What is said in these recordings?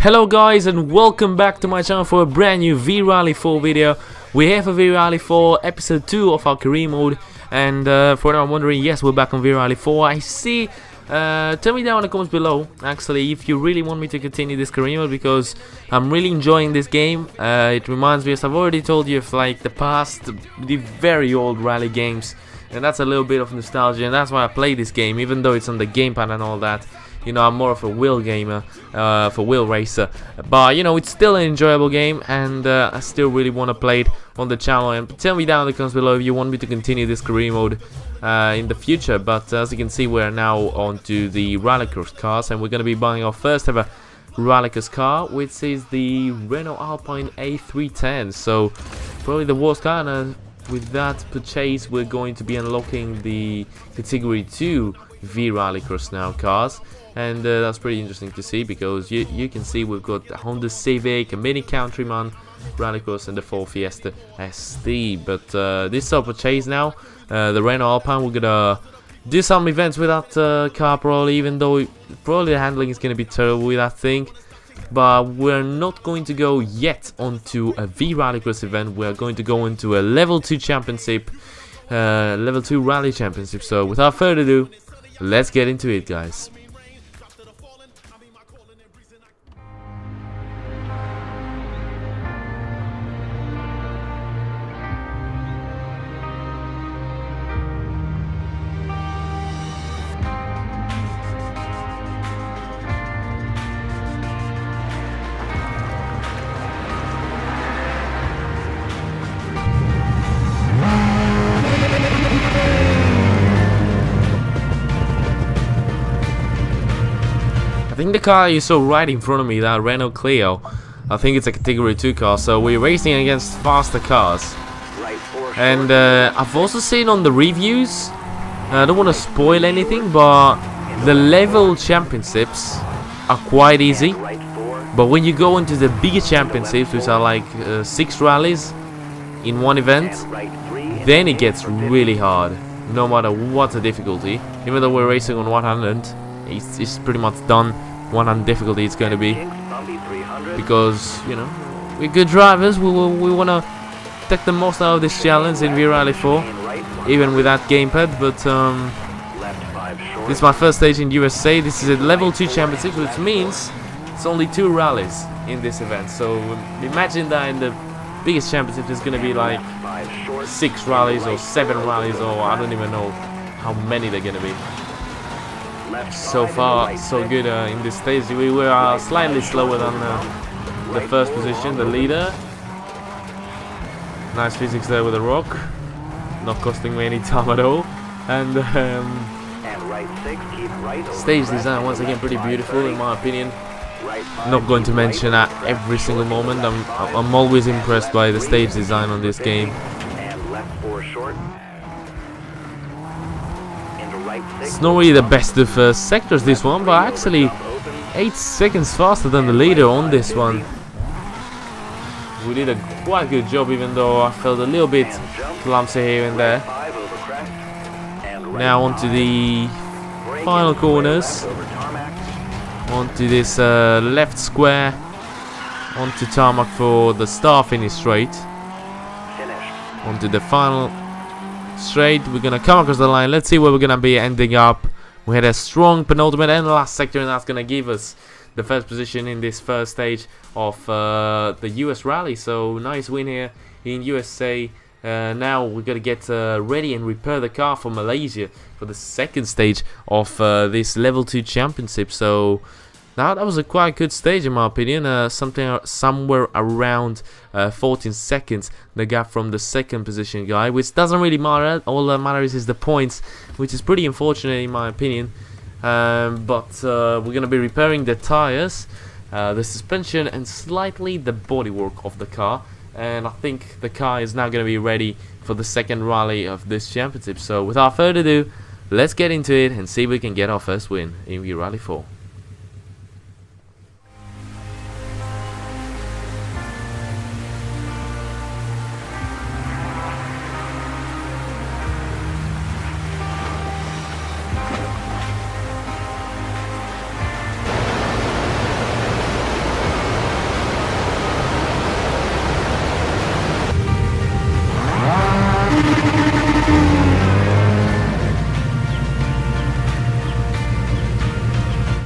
Hello guys, and welcome back to my channel for a brand new V-Rally 4 video. We have a V-Rally 4 episode 2 of our career mode, and for anyone wondering, yes, we're back on V-Rally 4. I see, tell me down in the comments below actually if you really want me to continue this career mode, because I'm really enjoying this game. It reminds me, as I've already told you, of like the very old rally games, and that's a little bit of nostalgia, and that's why I play this game, even though it's on the gamepad and all that. You know, I'm more of a wheel gamer, for wheel racer, but you know, it's still an enjoyable game, and I still really want to play it on the channel. And tell me down in the comments below if you want me to continue this career mode in the future. But as you can see, we're now onto the rallycross cars, and we're going to be buying our first ever rallycross car, which is the Renault Alpine A310. So probably the worst car, and with that purchase, we're going to be unlocking the Category 2 V Rallycross now cars. And that's pretty interesting to see, because you can see we've got the Honda Civic, a Mini Countryman Rallycross, and the Ford Fiesta ST. But this is our purchase now, the Renault Alpine. We're gonna do some events with that car probably, even though probably the handling is gonna be terrible with that thing. But we're not going to go yet onto a V Rallycross event. We're going to go into a Level 2 Championship, Level 2 Rally Championship. So without further ado, let's get into it, guys. I think the car you saw right in front of me, that Renault Clio, I think it's a Category 2 car, so we're racing against faster cars. And I've also seen on the reviews, I don't want to spoil anything, but the level championships are quite easy. But when you go into the bigger championships, which are like 6 rallies in one event, then it gets really hard, no matter what the difficulty. Even though we're racing on 100, it's pretty much done. 100 difficulty it's going to be, because you know, we're good drivers. We want to take the most out of this challenge in V-Rally 4, even with that gamepad. But this is my first stage in USA. This is a level 2 championship, which means it's only 2 rallies in this event. So imagine that in the biggest championship there's going to be like 6 rallies or 7 rallies, or I don't even know how many they're going to be. So far, so good in this stage. We were slightly slower than the first position, the leader. Nice physics there with the rock, not costing me any time at all. And stage design, once again, pretty beautiful in my opinion. Not going to mention at every single moment. I'm always impressed by the stage design on this game. It's not really the best of sectors, this one, but actually 8 seconds faster than the leader on this one. We did a quite good job, even though I felt a little bit clumsy here and there. Now onto the final corners, onto this left square, onto tarmac for the start finish straight, onto the final straight. We're gonna come across the line. Let's see where we're gonna be ending up. We had a strong penultimate and last sector, and that's gonna give us the first position in this first stage of the US rally. So nice win here in USA. Now we gotta get ready and repair the car for Malaysia for the second stage of this level 2 championship. So now that was a quite good stage in my opinion. Somewhere around 14 seconds the gap from the second position guy, which doesn't really matter. All that matters is the points, which is pretty unfortunate in my opinion. But we're gonna be repairing the tires, the suspension, and slightly the bodywork of the car. And I think the car is now gonna be ready for the second rally of this championship. So without further ado, let's get into it and see if we can get our first win in V-Rally 4.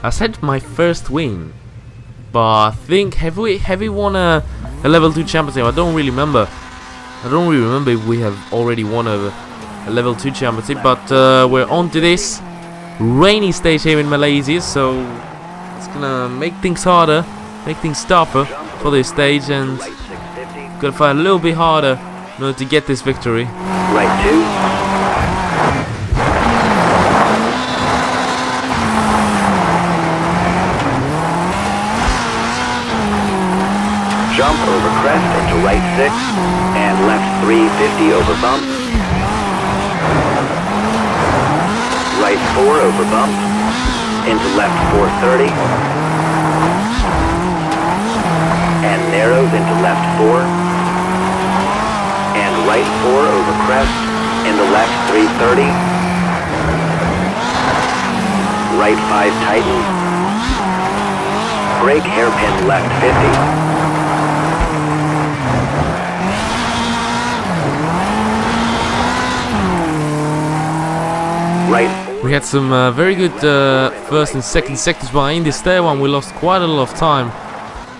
I said my first win, but I think have we won a level 2 championship? I don't really remember. I don't really remember if we have already won a level 2 championship, but we're on to this rainy stage here in Malaysia, so it's gonna make things harder, make things tougher for this stage, and gotta fight a little bit harder in order to get this victory. Right 2. Jump over crest into right 6 and left 350 over bump. Right 4 over bump into left 430 and narrows into left 4 and right 4 over crest into left 330. Right 5 tighten. Brake hairpin left 50. We had some very good first and second sectors, but in this third one we lost quite a lot of time,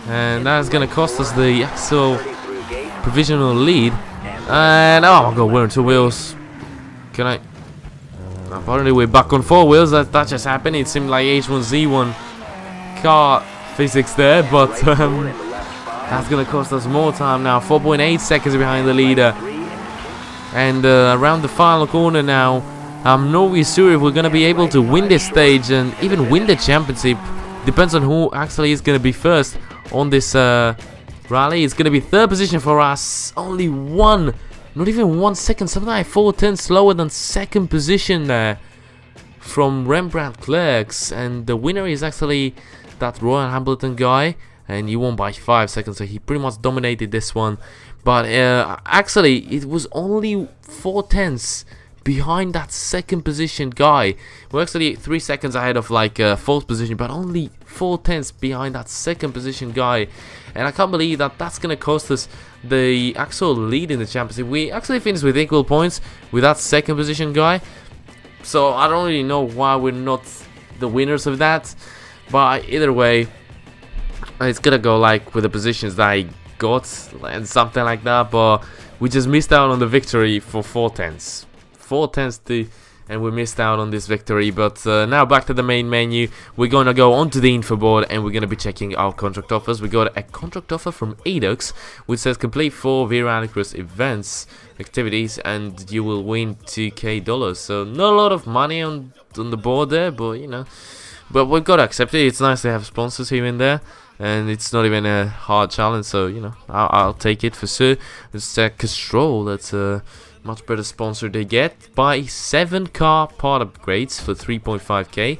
and that's gonna cost us the actual provisional lead. And oh my god, we're on 2 wheels. Can I? Apparently we're back on 4 wheels. That just happened. It seemed like H1Z1 car physics there, but that's gonna cost us more time now. 4.8 seconds behind the leader, and around the final corner now. I'm not really sure if we're gonna be able to win this stage and even win the championship. Depends on who actually is gonna be first on this rally. It's gonna be 3rd position for us. Only one, not even 1 second, something like 4/10 slower than 2nd position there from Rembrandt Clerks. And the winner is actually that Royal Hambleton guy, and he won by 5 seconds, so he pretty much dominated this one. But actually, it was only 4/10 behind that 2nd position guy. We're actually 3 seconds ahead of like 4th position, but only 4/10 behind that 2nd position guy. And I can't believe that that's gonna cost us the actual lead in the championship. We actually finished with equal points with that 2nd position guy, so I don't really know why we're not the winners of that. But either way, it's gonna go like with the positions that I got and something like that. But we just missed out on the victory for 4/10. 4/10 and we missed out on this victory. But now back to the main menu. We're gonna go onto the info board and we're gonna be checking our contract offers. We got a contract offer from ADOX which says complete 4 V-Rallycross events activities and you will win $2,000. So not a lot of money on the board there, but you know, but we've got to accept it. It's nice to have sponsors here and there, and it's not even a hard challenge, so you know, I'll take it for sure. It's Castrol, that's a much better sponsor. They get buy 7 car part upgrades for 3.5k.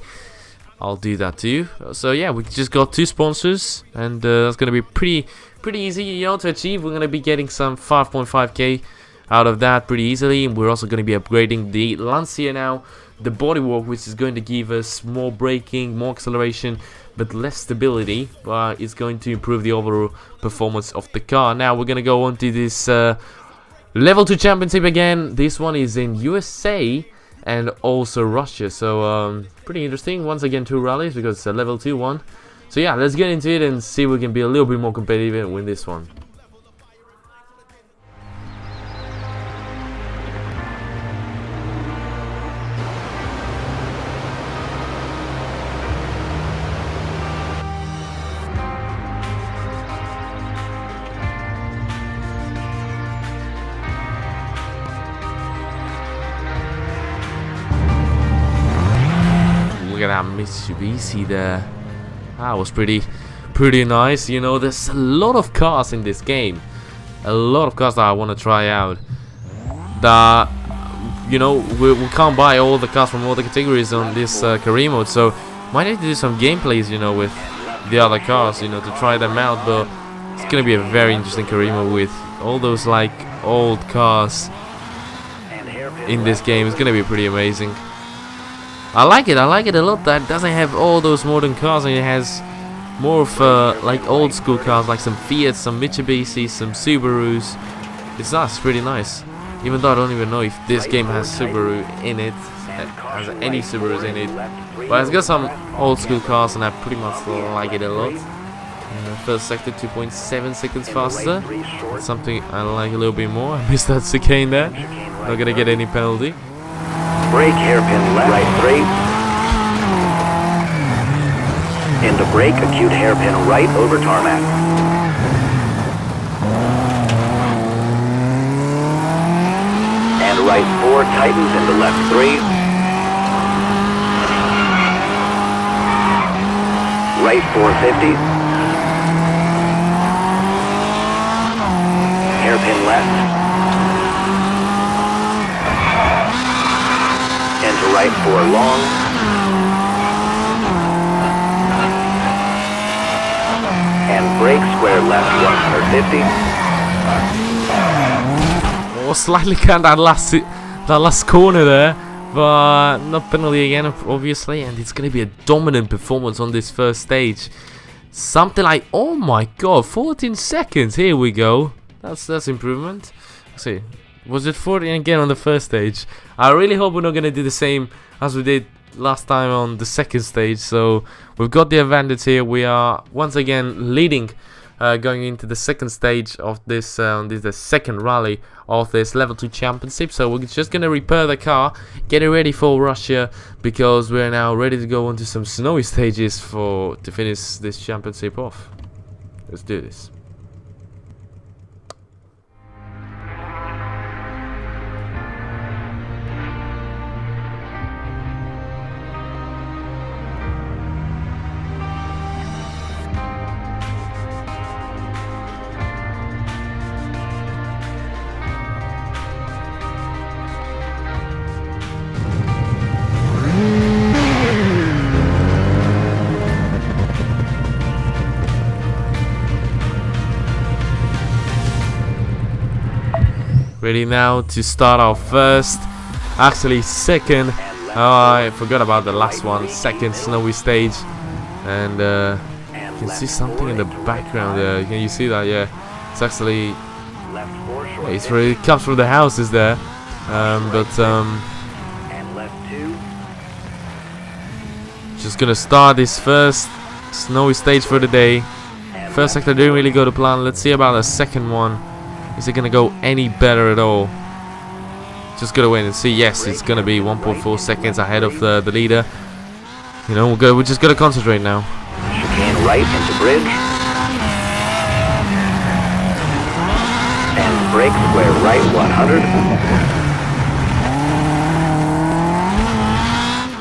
I'll do that too. So yeah, we just got 2 sponsors, and that's gonna be pretty easy, you know, to achieve. We're gonna be getting some 5.5k out of that pretty easily, and we're also gonna be upgrading the Lancia now, the bodywork, which is going to give us more braking, more acceleration, but less stability, but it's going to improve the overall performance of the car. Now we're gonna go on to this level 2 championship again. This one is in USA and also Russia, so pretty interesting. Once again 2 rallies because it's a level 2 one. So yeah, let's get into it and see if we can be a little bit more competitive and win this one. Look at that Mitsubishi there. That was pretty nice. You know, there's a lot of cars in this game. A lot of cars that I want to try out. That, you know, we can't buy all the cars from all the categories on this career mode. So might need to do some gameplays, you know, with the other cars, you know, to try them out. But it's gonna be a very interesting career mode with all those like old cars in this game. It's gonna be pretty amazing. I like it a lot. That doesn't have all those modern cars, and it has more of like old school cars, like some Fiat, some Mitsubishi, some Subarus. It's nice, pretty nice. Even though I don't even know if this game has Subaru in it. has any Subarus in it, but it's got some old school cars and I pretty much like it a lot. First sector 2.7 seconds faster. That's something I like a little bit more. I missed that chicane there. Not gonna get any penalty. Brake hairpin left, right 3. Into brake, acute hairpin right over tarmac. And right 4 tightens into left 3. Right 450. Hairpin left. Into right 4 long. And brake square left 150. Oh, slightly canned that last corner there, but not penalty again, obviously. And it's gonna be a dominant performance on this first stage. Something like, oh my god, 14 seconds. Here we go. That's improvement. Let's see, was it 14 again on the first stage? I really hope we're not gonna do the same as we did last time on the second stage. So we've got the advantage here. We are once again leading, going into the second stage of this. This is the second rally of this level 2 championship. So we're just gonna repair the car, get it ready for Russia, because we're now ready to go onto some snowy stages to finish this championship off. Let's do this. Ready now to start our first, actually second, I forgot about the last one, second snowy stage. And you can see something in the background there. Can you see that? Yeah, it's actually, it comes from the houses there. Just gonna start this first snowy stage for the day. First sector didn't really go to plan. Let's see about the second one. Is it gonna go any better at all? Just gotta wait and see. Yes, it's gonna be 1.4 seconds ahead of the leader. You know, we just gotta concentrate now. Chicane right into bridge. And brake square right 100.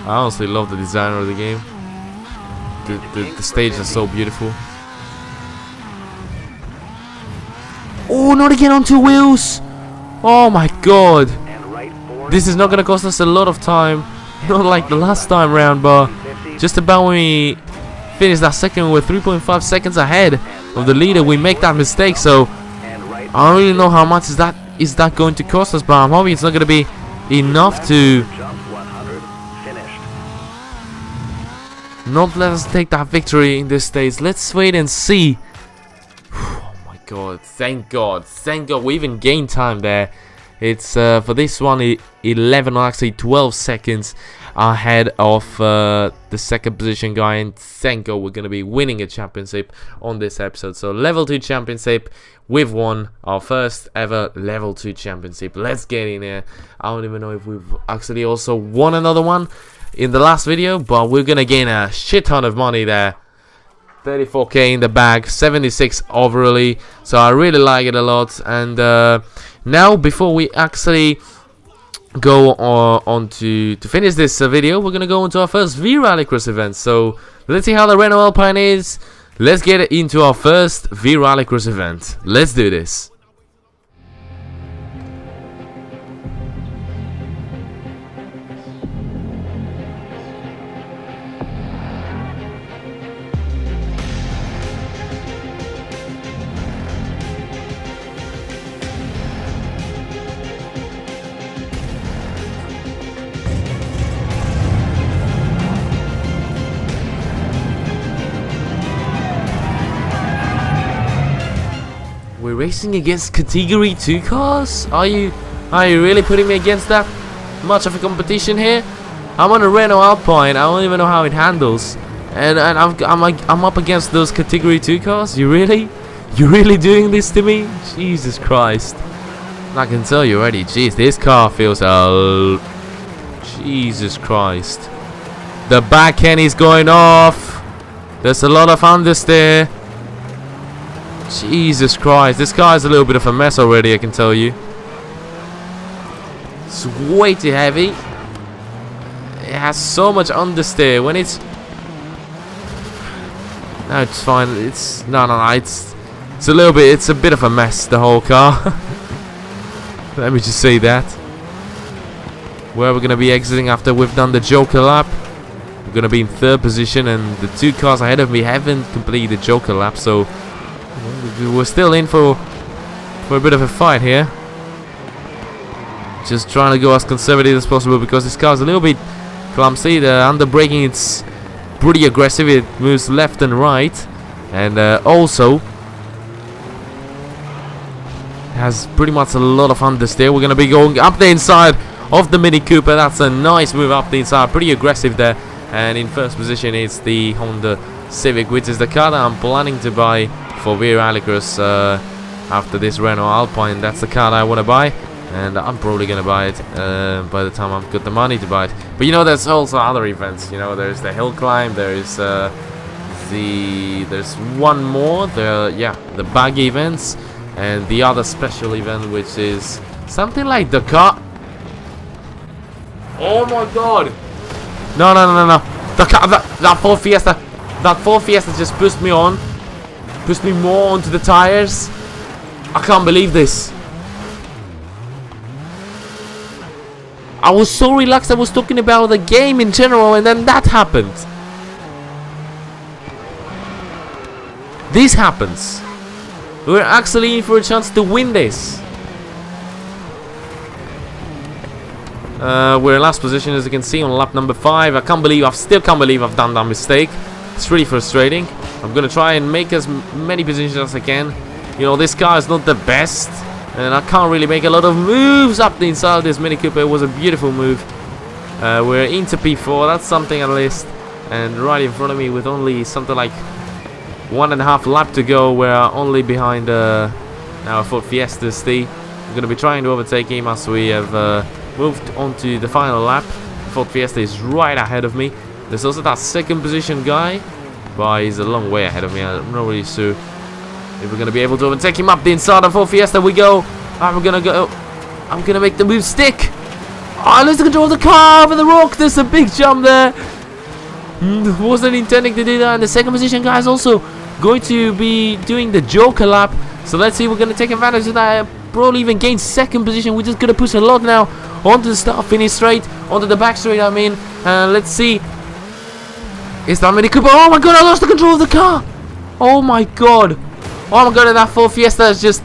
I honestly love the designer of the game. The stage is so beautiful. Oh, not again on 2 wheels! Oh my god! This is not gonna cost us a lot of time, not like the last time round, but just about when we finish that second, we're 3.5 seconds ahead of the leader. We make that mistake, so I don't really know how much is that going to cost us, but I'm hoping it's not gonna be enough to not let us take that victory in this stage. Let's wait and see. God, thank God we even gained time there. It's for this one 11 or actually 12 seconds ahead of the second position guy, and thank God we're gonna be winning a championship on this episode. So level 2 championship, we've won our first ever level 2 championship. Let's get in here. I don't even know if we've actually also won another one in the last video, but we're gonna gain a shit ton of money there. 34k in the bag, 76 overall, so I really like it a lot. And now, before we actually go on to finish this video, we're gonna go into our first V Rallycross event. So let's see how the Renault Alpine is. Let's get into our first V Rallycross event. Let's do this. We're racing against Category 2 cars? Are you really putting me against that much of a competition here? I'm on a Renault Alpine. I don't even know how it handles. And I'm up against those Category 2 cars. You really doing this to me? Jesus Christ. I can tell you already. Jeez, this car feels Jesus Christ. The back end is going off. There's a lot of understeer. Jesus Christ, this car is a little bit of a mess already, I can tell you. It's way too heavy. It has so much understeer. When it's... No, it's fine. It's... No. It's a little bit... It's a bit of a mess, the whole car. Let me just say that. Where we're going to be exiting after we've done the Joker lap. We're going to be in 3rd position, and the 2 cars ahead of me haven't completed the Joker lap, so... We're still in for a bit of a fight here. Just trying to go as conservative as possible because this car is a little bit clumsy. The under braking, it's pretty aggressive. It moves left and right, and also has pretty much a lot of understeer. We're gonna be going up the inside of the Mini Cooper. That's a nice move up the inside, pretty aggressive there. And in 1st position is the Honda Civic, which is the car that I'm planning to buy for V-Rallycross after this Renault Alpine. That's the car that I want to buy, and I'm probably gonna buy it by the time I've got the money to buy it. But you know, there's also other events. You know, there's the hill climb. There's there's one more. The buggy events, and the other special event, which is something like the car. Oh my God! No! The car, that Ford Fiesta. That Ford Fiesta just pushed me on. Pushed me more onto the tires. I can't believe this. I was so relaxed. I was talking about the game in general, and then that happened. This happens. We're actually in for a chance to win this. We're in last position, as you can see, on lap number 5. I still can't believe I've done that mistake. It's really frustrating. I'm gonna try and make as many positions as I can. You know, this car is not the best, and I can't really make a lot of moves up the inside of this Mini Cooper. It was a beautiful move. We're into P4. That's something at least. And right in front of me, with only something like 1.5 lap to go, we're only behind our Ford Fiesta ST. I'm gonna be trying to overtake him as we have moved on to the final lap. The Ford Fiesta is right ahead of me. There's also that 2nd position guy, but he's a long way ahead of me. I'm not really sure if we're gonna be able to overtake him up the inside of Ford Fiesta. We go. I'm gonna make the move stick. Oh, lose the control of the car over the rock. There's a big jump there. Wasn't intending to do that. And the 2nd position guy is also going to be doing the Joker lap. So let's see. We're gonna take advantage of that. Probably even gain 2nd position. We're just gonna push a lot now onto the start finish straight, onto the back straight. I mean, let's see. Is that Mini Cooper? Oh my God! I lost the control of the car. Oh my God! Oh my God! And that Ford Fiesta has just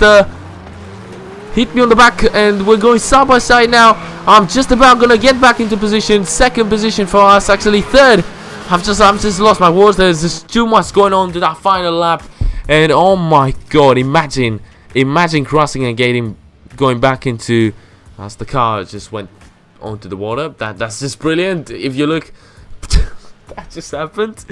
hit me on the back, and we're going side by side now. I'm just about gonna get back into position. 2nd position for us, actually 3rd. I've just lost my words. There's just too much going on to that final lap, and oh my God! Imagine crossing and going back into as the car just went onto the water. That's just brilliant. If you look. That just happened.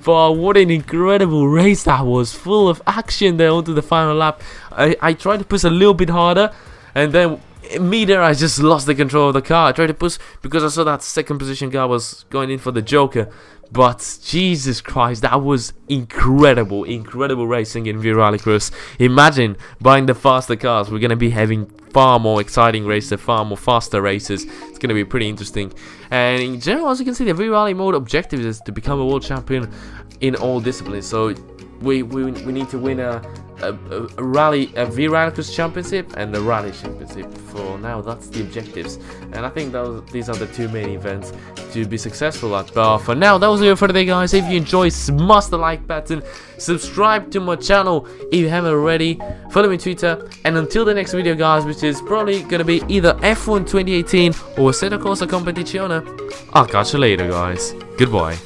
But what an incredible race that was, full of action there onto the final lap. I tried to push a little bit harder, and then I just lost the control of the car. I tried to push because I saw that 2nd position guy was going in for the Joker. But Jesus Christ, that was incredible racing in V-Rallycross. Imagine buying the faster cars. We're going to be having far more exciting races, far more faster races. It's going to be pretty interesting. And in general, as you can see, the V-Rally mode objective is to become a world champion in all disciplines. So we need to win a V-Rallycross championship and a rally championship. For now, that's the objectives, and I think these are the 2 main events to be successful at. But for now, that was it for today, guys. If you enjoyed, smash the like button, subscribe to my channel if you haven't already, follow me on Twitter, and until the next video, guys, which is probably gonna be either F1 2018 or Assetto Corsa Competizione, I'll catch you later, guys. Goodbye.